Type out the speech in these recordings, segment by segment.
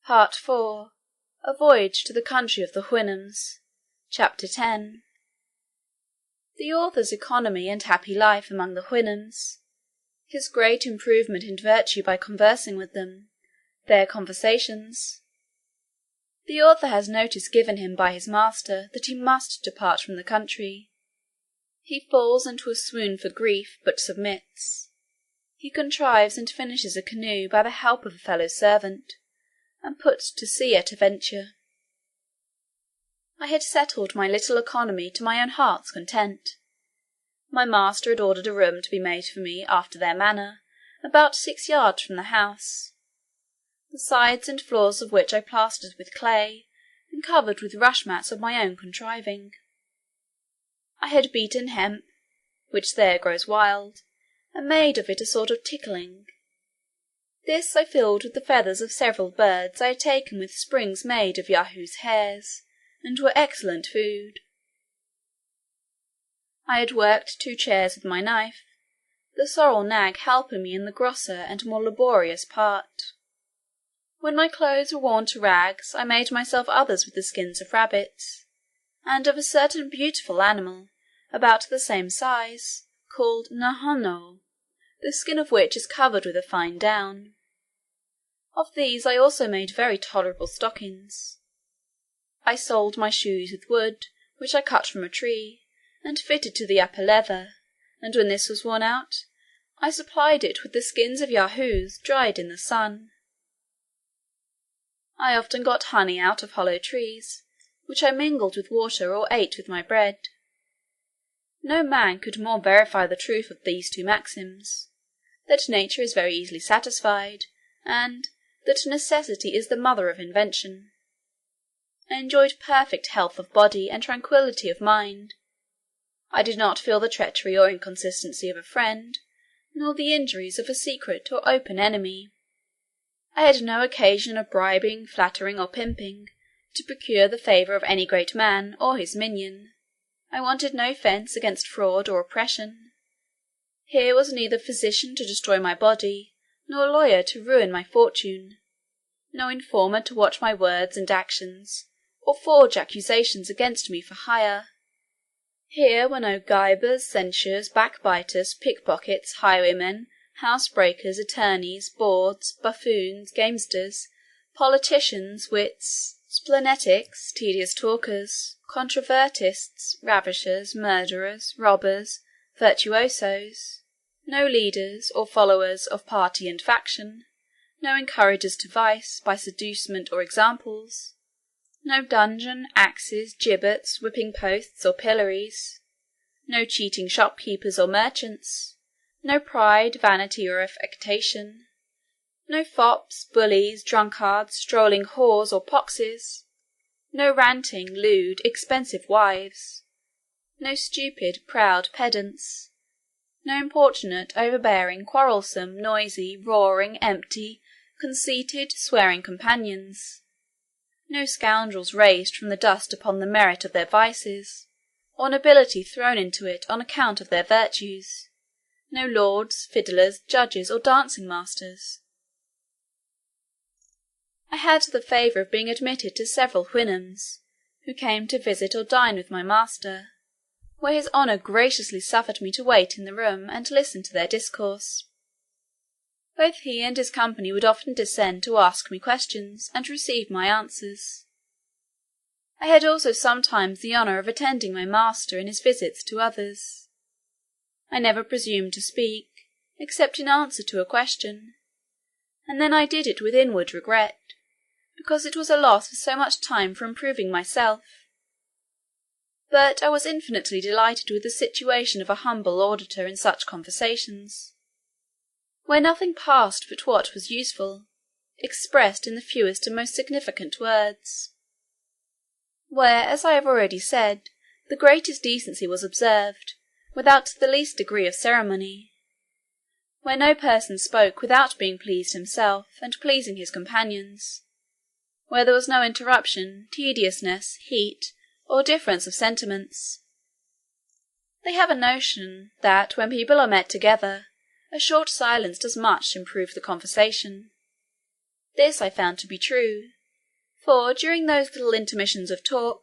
Part 4. A Voyage to the Country of the Houyhnhnms. Chapter 10. The author's economy and happy life among the Houyhnhnms, his great improvement in virtue by conversing with them, their conversations. The author has notice given him by his master that he must depart from the country. He falls into a swoon for grief, but submits. He contrives and finishes a canoe by the help of a fellow servant, and puts to sea at a venture. I had settled my little economy to my own heart's content. My master had ordered a room to be made for me after their manner, about 6 yards from the house, the sides and floors of which I plastered with clay, and covered with rush mats of my own contriving. I had beaten hemp, which there grows wild, and made of it a sort of tickling. This I filled with the feathers of several birds I had taken with springs made of Yahoo's hairs, and were excellent food. I had worked 2 chairs with my knife, the sorrel nag helping me in the grosser and more laborious part. When my clothes were worn to rags, I made myself others with the skins of rabbits, and of a certain beautiful animal, about the same size, called Nahono, the skin of which is covered with a fine down. Of these I also made very tolerable stockings. I soled my shoes with wood, which I cut from a tree, and fitted to the upper leather, and when this was worn out, I supplied it with the skins of Yahoos dried in the sun. I often got honey out of hollow trees, which I mingled with water or ate with my bread. No man could more verify the truth of these 2 maxims, that nature is very easily satisfied, and that necessity is the mother of invention. I enjoyed perfect health of body and tranquillity of mind. I did not feel the treachery or inconsistency of a friend, nor the injuries of a secret or open enemy. I had no occasion of bribing, flattering, or pimping, to procure the favour of any great man or his minion. I wanted no fence against fraud or oppression. Here was neither physician to destroy my body, nor lawyer to ruin my fortune, no informer to watch my words and actions, or forge accusations against me for hire. Here were no gibers, censures, backbiters, pickpockets, highwaymen, housebreakers, attorneys, bawds, buffoons, gamesters, politicians, wits, splenetics, tedious talkers, controvertists, ravishers, murderers, robbers, virtuosos, no leaders or followers of party and faction, no encouragers to vice by seducement or examples, no dungeon, axes, gibbets, whipping posts, or pillories, no cheating shopkeepers or merchants, no pride, vanity, or affectation, no fops, bullies, drunkards, strolling whores, or poxes, no ranting, lewd, expensive wives, no stupid, proud pedants, no importunate, overbearing, quarrelsome, noisy, roaring, empty, conceited, swearing companions, no scoundrels raised from the dust upon the merit of their vices, or nobility thrown into it on account of their virtues, no lords, fiddlers, judges, or dancing masters. I had the favour of being admitted to several Houyhnhnms, who came to visit or dine with my master, where his honour graciously suffered me to wait in the room and listen to their discourse. Both he and his company would often descend to ask me questions, and receive my answers. I had also sometimes the honour of attending my master in his visits to others. I never presumed to speak, except in answer to a question, and then I did it with inward regret, because it was a loss of so much time for improving myself. But I was infinitely delighted with the situation of a humble auditor in such conversations, where nothing passed but what was useful, expressed in the fewest and most significant words; where, as I have already said, the greatest decency was observed, without the least degree of ceremony; where no person spoke without being pleased himself, and pleasing his companions; where there was no interruption, tediousness, heat, or difference of sentiments. They have a notion, that when people are met together, a short silence does much improve the conversation. This I found to be true, for during those little intermissions of talk,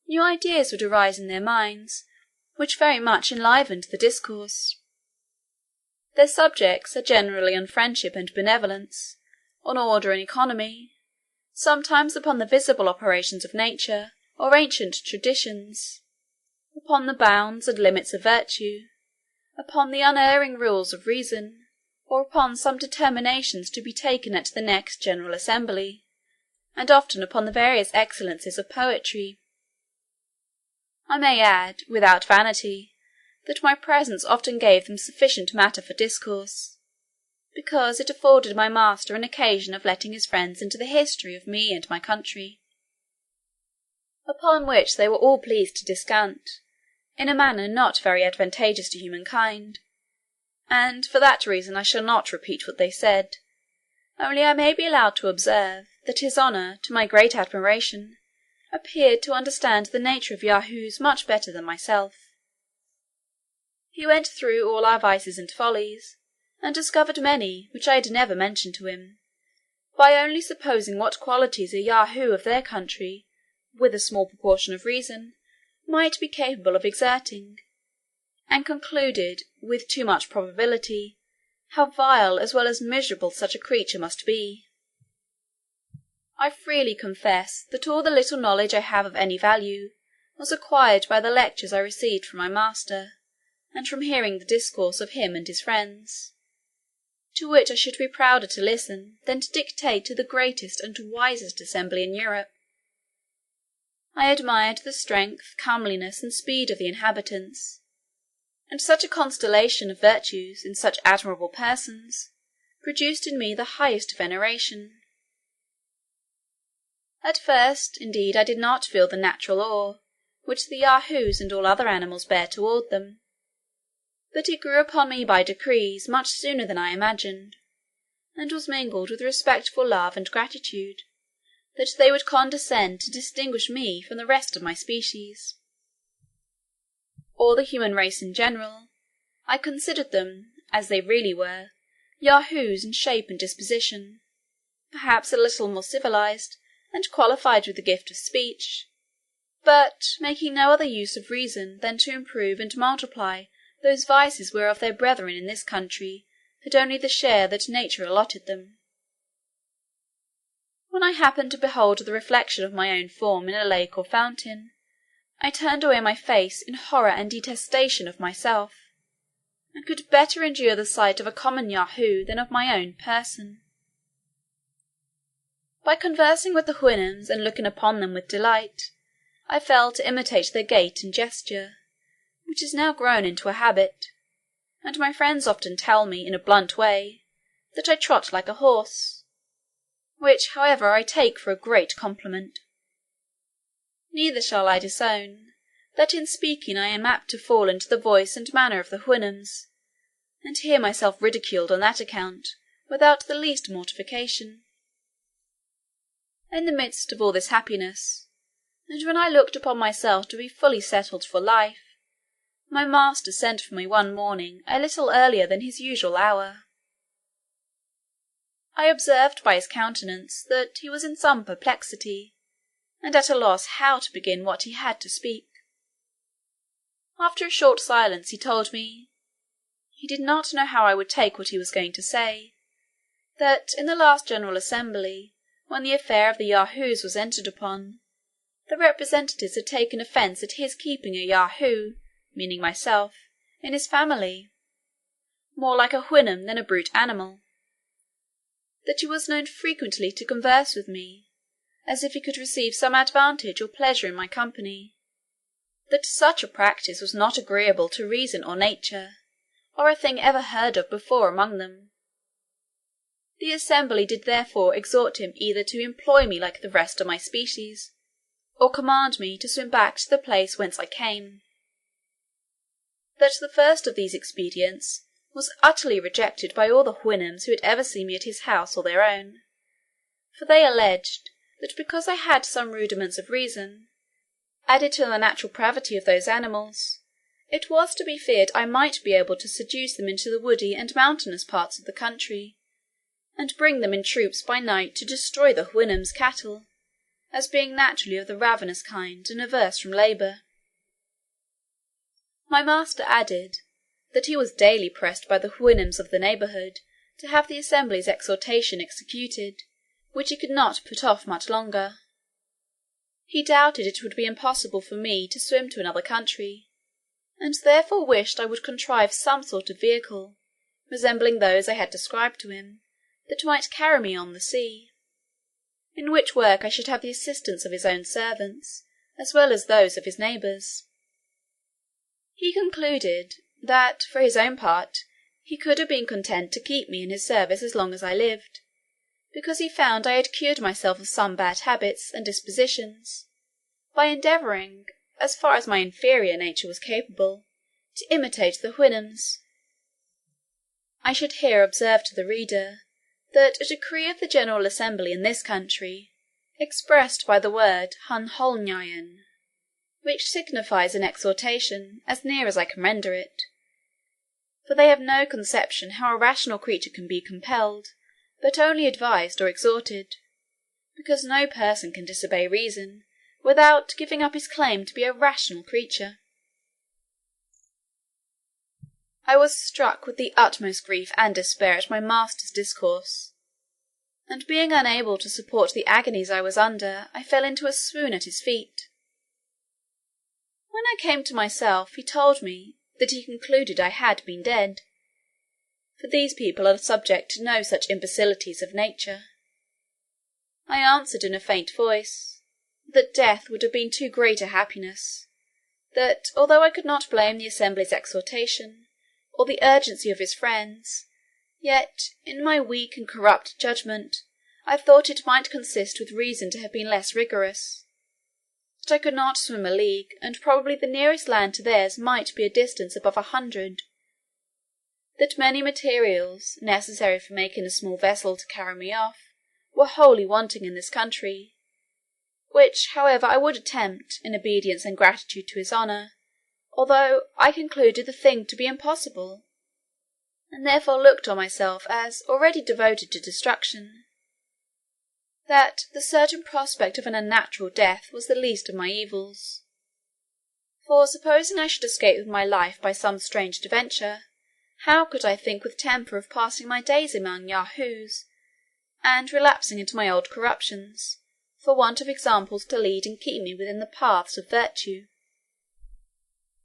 new ideas would arise in their minds, which very much enlivened the discourse. Their subjects are generally on friendship and benevolence, on order and economy, sometimes upon the visible operations of nature, or ancient traditions, upon the bounds and limits of virtue, upon the unerring rules of reason, or upon some determinations to be taken at the next General Assembly, and often upon the various excellencies of poetry. I may add, without vanity, that my presence often gave them sufficient matter for discourse, because it afforded my master an occasion of letting his friends into the history of me and my country, upon which they were all pleased to descant, in a manner not very advantageous to humankind, and for that reason I shall not repeat what they said, only I may be allowed to observe, that his honour, to my great admiration, appeared to understand the nature of Yahoos much better than myself. He went through all our vices and follies, and discovered many which I had never mentioned to him, by only supposing what qualities a Yahoo of their country, with a small proportion of reason, might be capable of exerting, and concluded, with too much probability, how vile as well as miserable such a creature must be. I freely confess that all the little knowledge I have of any value was acquired by the lectures I received from my master, and from hearing the discourse of him and his friends, to which I should be prouder to listen than to dictate to the greatest and wisest assembly in Europe. I admired the strength, comeliness, and speed of the inhabitants, and such a constellation of virtues in such admirable persons produced in me the highest veneration. At first, indeed, I did not feel the natural awe which the Yahoos and all other animals bear toward them, but it grew upon me by degrees much sooner than I imagined, and was mingled with respectful love and gratitude, that they would condescend to distinguish me from the rest of my species, or the human race in general. I considered them, as they really were, Yahoos in shape and disposition, perhaps a little more civilized, and qualified with the gift of speech, but making no other use of reason than to improve and multiply those vices whereof their brethren in this country had only the share that nature allotted them. When I happened to behold the reflection of my own form in a lake or fountain, I turned away my face in horror and detestation of myself, and could better endure the sight of a common Yahoo than of my own person. By conversing with the Houyhnhnms and looking upon them with delight, I fell to imitate their gait and gesture, which is now grown into a habit, and my friends often tell me, in a blunt way, that I trot like a horse, which, however, I take for a great compliment. Neither shall I disown, that in speaking I am apt to fall into the voice and manner of the Houyhnhnms, and hear myself ridiculed on that account, without the least mortification. In the midst of all this happiness, and when I looked upon myself to be fully settled for life, my master sent for me one morning a little earlier than his usual hour. I observed by his countenance that he was in some perplexity, and at a loss how to begin what he had to speak. After a short silence he told me, he did not know how I would take what he was going to say, that in the last General Assembly, when the affair of the Yahoos was entered upon, the representatives had taken offence at his keeping a Yahoo, meaning myself, in his family, more like a Houyhnhnm than a brute animal; that he was known frequently to converse with me, as if he could receive some advantage or pleasure in my company; that such a practice was not agreeable to reason or nature, or a thing ever heard of before among them. The assembly did therefore exhort him either to employ me like the rest of my species, or command me to swim back to the place whence I came. That the first of these expedients was utterly rejected by all the Houyhnhnms who had ever seen me at his house or their own, for they alleged that because I had some rudiments of reason, added to the natural pravity of those animals, it was to be feared I might be able to seduce them into the woody and mountainous parts of the country, and bring them in troops by night to destroy the Houyhnhnms' cattle, as being naturally of the ravenous kind and averse from labour. My master added, that he was daily pressed by the Houyhnhnms of the neighbourhood to have the assembly's exhortation executed, which he could not put off much longer. He doubted it would be impossible for me to swim to another country, and therefore wished I would contrive some sort of vehicle, resembling those I had described to him, that might carry me on the sea, in which work I should have the assistance of his own servants, as well as those of his neighbours. He concluded, that, for his own part, he could have been content to keep me in his service as long as I lived, because he found I had cured myself of some bad habits and dispositions, by endeavouring, as far as my inferior nature was capable, to imitate the Houyhnhnms. I should here observe to the reader, that a decree of the General Assembly in this country, expressed by the word Hunholnyayen, which signifies an exhortation, as near as I can render it, for they have no conception how a rational creature can be compelled, but only advised or exhorted, because no person can disobey reason without giving up his claim to be a rational creature. I was struck with the utmost grief and despair at my master's discourse, and being unable to support the agonies I was under, I fell into a swoon at his feet. When I came to myself, he told me that he concluded I had been dead, for these people are subject to no such imbecilities of nature. I answered in a faint voice, that death would have been too great a happiness; that, although I could not blame the assembly's exhortation, or the urgency of his friends, yet, in my weak and corrupt judgment, I thought it might consist with reason to have been less rigorous; that I could not swim a league, and probably the nearest land to theirs might be a distance above 100; that many materials, necessary for making a small vessel to carry me off, were wholly wanting in this country, which, however, I would attempt, in obedience and gratitude to his honour, although I concluded the thing to be impossible, and therefore looked on myself as already devoted to destruction; that the certain prospect of an unnatural death was the least of my evils; for supposing I should escape with my life by some strange adventure, how could I think with temper of passing my days among Yahoos, and relapsing into my old corruptions, for want of examples to lead and keep me within the paths of virtue;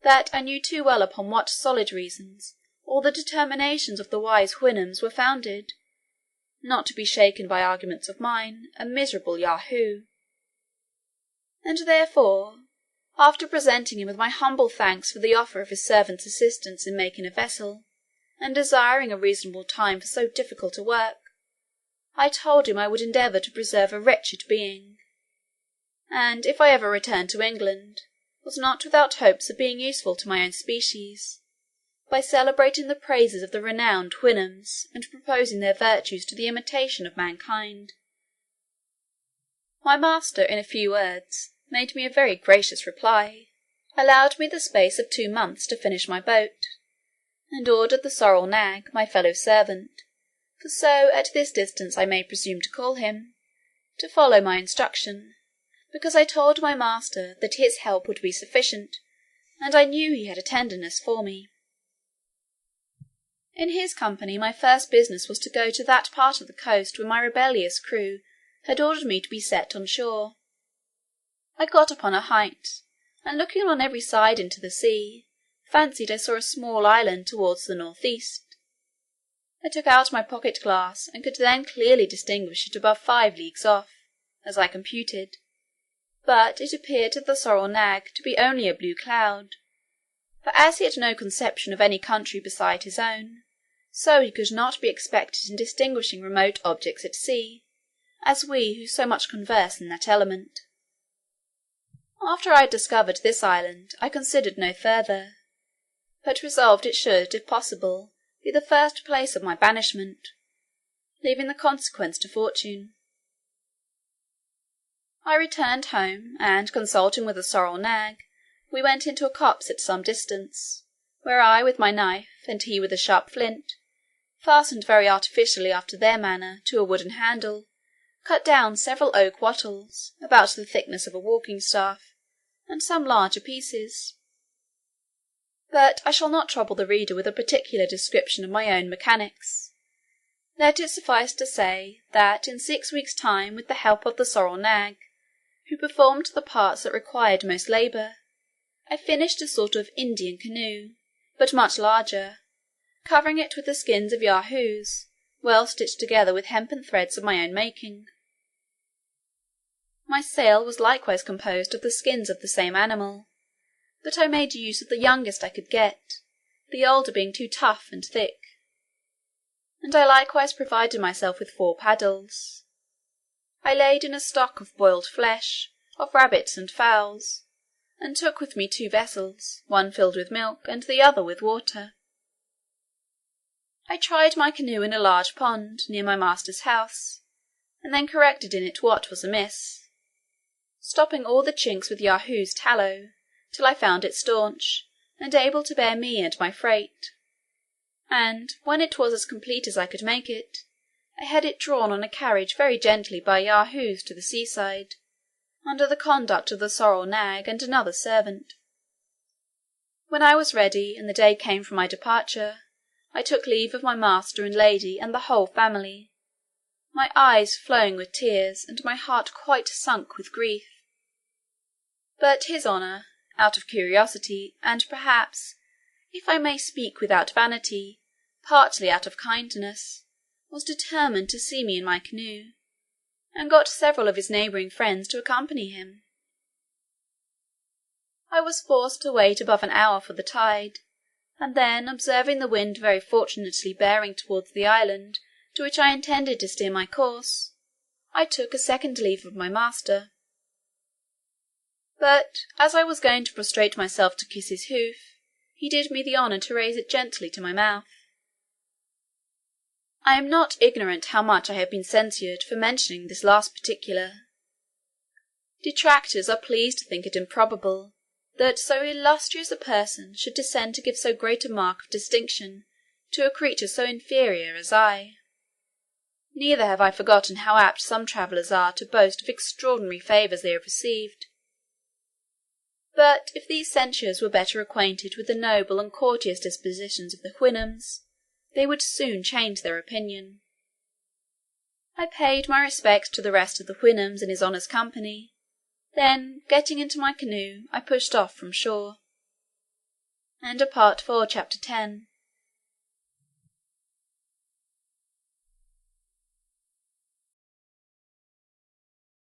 that I knew too well upon what solid reasons all the determinations of the wise Houyhnhnms were founded, not to be shaken by arguments of mine, a miserable Yahoo; and therefore, after presenting him with my humble thanks for the offer of his servant's assistance in making a vessel, and desiring a reasonable time for so difficult a work, I told him I would endeavour to preserve a wretched being, and if I ever returned to England, was not without hopes of being useful to my own species, by celebrating the praises of the renowned Houyhnhnms, and proposing their virtues to the imitation of mankind. My master, in a few words, made me a very gracious reply, allowed me the space of 2 months to finish my boat, and ordered the sorrel nag, my fellow servant, for so at this distance I may presume to call him, to follow my instruction, because I told my master that his help would be sufficient, and I knew he had a tenderness for me. In his company my first business was to go to that part of the coast where my rebellious crew had ordered me to be set on shore. I got upon a height, and looking on every side into the sea, fancied I saw a small island towards the north-east. I took out my pocket glass, and could then clearly distinguish it above 5 leagues off, as I computed, but it appeared to the sorrel nag to be only a blue cloud, for as he had no conception of any country beside his own, so he could not be expected in distinguishing remote objects at sea, as we who so much converse in that element. After I had discovered this island, I considered no further, but resolved it should, if possible, be the first place of my banishment, leaving the consequence to fortune. I returned home, and consulting with the sorrel nag, we went into a copse at some distance, where I with my knife, and he with a sharp flint, fastened very artificially after their manner to a wooden handle, cut down several oak wattles, about the thickness of a walking staff, and some larger pieces. But I shall not trouble the reader with a particular description of my own mechanics. Let it suffice to say, that in 6 weeks' time, with the help of the sorrel nag, who performed the parts that required most labour, I finished a sort of Indian canoe, but much larger, covering it with the skins of yahoos, well stitched together with hempen threads of my own making. My sail was likewise composed of the skins of the same animal, but I made use of the youngest I could get, the older being too tough and thick. And I likewise provided myself with 4 paddles. I laid in a stock of boiled flesh, of rabbits and fowls, and took with me 2 vessels, one filled with milk, and the other with water. I tried my canoe in a large pond, near my master's house, and then corrected in it what was amiss, stopping all the chinks with Yahoo's tallow, till I found it staunch, and able to bear me and my freight; and, when it was as complete as I could make it, I had it drawn on a carriage very gently by Yahoos to the seaside, under the conduct of the sorrel nag and another servant. When I was ready, and the day came for my departure, I took leave of my master and lady and the whole family, my eyes flowing with tears, and my heart quite sunk with grief. But his honour, out of curiosity, and perhaps, if I may speak without vanity, partly out of kindness, was determined to see me in my canoe, and got several of his neighbouring friends to accompany him. I was forced to wait above an hour for the tide, and then, observing the wind very fortunately bearing towards the island to which I intended to steer my course, I took a second leave of my master. But, as I was going to prostrate myself to kiss his hoof, he did me the honour to raise it gently to my mouth. I am not ignorant how much I have been censured for mentioning this last particular. Detractors are pleased to think it improbable that so illustrious a person should descend to give so great a mark of distinction to a creature so inferior as I. Neither have I forgotten how apt some travellers are to boast of extraordinary favours they have received. But if these censures were better acquainted with the noble and courteous dispositions of the Houyhnhnms, they would soon change their opinion. I paid my respects to the rest of the Houyhnhnms in his honour's company. Then, getting into my canoe, I pushed off from shore. Chapter 10.